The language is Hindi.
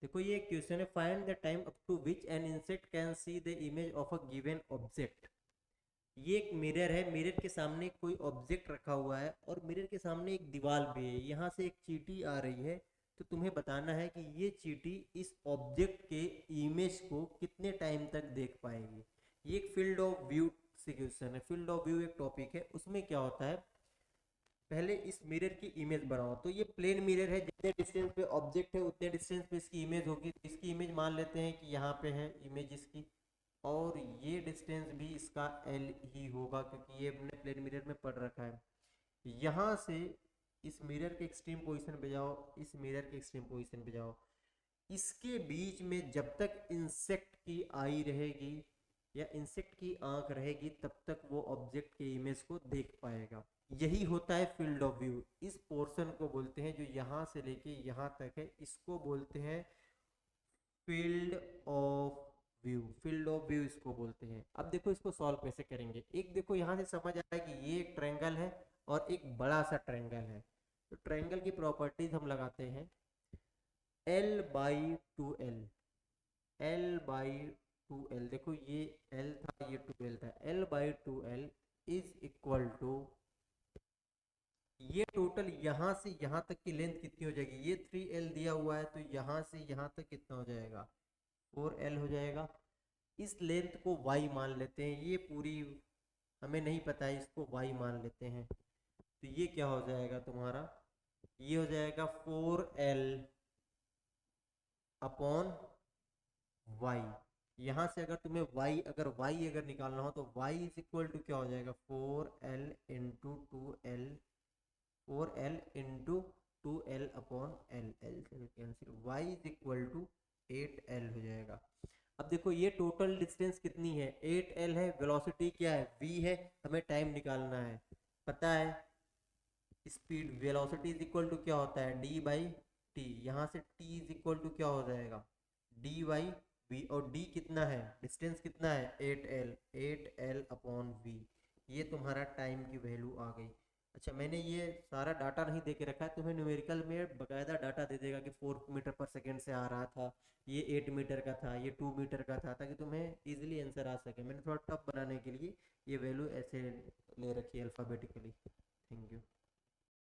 देखो ये क्वेश्चन है, find the time up to which an insect can see the image of a given object. ये एक मिरर है, मिरर के सामने कोई ऑब्जेक्ट रखा हुआ है और मिरर के सामने एक दीवार भी है, यहाँ से एक चींटी आ रही है। तो तुम्हें बताना है कि ये चींटी इस ऑब्जेक्ट के इमेज को कितने टाइम तक देख पाएगी। ये एक फील्ड ऑफ व्यू से क्वेश्चन है। फील्ड ऑफ व्यू एक टॉपिक है, उसमें क्या होता है, पहले इस मिरर की इमेज बनाओ। तो ये प्लेन मिरर है, जितने डिस्टेंस पे ऑब्जेक्ट है उतने डिस्टेंस पे इसकी इमेज होगी। इसकी इमेज मान लेते हैं कि यहाँ पे है इमेज इसकी, और ये डिस्टेंस भी इसका एल ही होगा क्योंकि ये हमने प्लेन मिरर में पढ़ रखा है। यहाँ से इस मिरर के एक्सट्रीम पोजीशन पे जाओ, इस मिरर के एक्सट्रीम पोजीशन पे जाओ, इसके बीच में जब तक इंसेक्ट की आई रहेगी या इंसेक्ट की आंख रहेगी तब तक वो ऑब्जेक्ट के इमेज को देख पाएगा। यही होता है फील्ड ऑफ व्यू। इस पोर्शन को बोलते हैं, जो यहाँ से लेके यहाँ तक है, इसको बोलते हैं field of view. Field of view इसको बोलते हैं। अब देखो इसको सॉल्व कैसे करेंगे। एक देखो यहाँ से समझ आ रहा है कि ये एक ट्रायंगल है और एक बड़ा सा ट्रायंगल है। तो ट्रायंगल की प्रॉपर्टीज हम लगाते हैं, L by two L, L by two L. देखो ये एल था, ये टू एल था, L by two L is equal to, ये टोटल यहाँ से यहाँ तक की लेंथ कितनी हो जाएगी, ये 3L दिया हुआ है तो यहाँ से यहाँ तक कितना हो जाएगा, 4L हो जाएगा। इस लेंथ को y मान लेते हैं, ये पूरी हमें नहीं पता है, इसको y मान लेते हैं। तो ये क्या हो जाएगा तुम्हारा, ये हो जाएगा 4L अपॉन y। यहाँ से अगर तुम्हें y अगर निकालना हो तो y इज इक्वल टू क्या हो जाएगा, 4L into 2L, 4L into 2L upon L, L से cancel, y is equal to 8L हो जाएगा। अब देखो ये टोटल डिस्टेंस कितनी है, 8L है, वेलोसिटी क्या है, v है, हमें टाइम निकालना है। पता है speed, velocity is equal to क्या होता है, d बाई टी। यहाँ से t इज इक्वल टू क्या हो जाएगा, d बाई v, और d कितना है, डिस्टेंस कितना है 8L, 8L अपॉन v। ये तुम्हारा टाइम की वैल्यू आ गई। अच्छा मैंने ये सारा डाटा नहीं दे के रखा है, तुम्हें न्यूमेरिकल में बकायदा डाटा दे देगा कि 4 मीटर पर सेकेंड से आ रहा था, ये 8 मीटर का था, ये 2 मीटर का था, ताकि तुम्हें इजीली आंसर आ सके। मैंने थोड़ा टफ बनाने के लिए ये वैल्यू ऐसे ले रखी है अल्फ़ाबेटिकली। Thank you.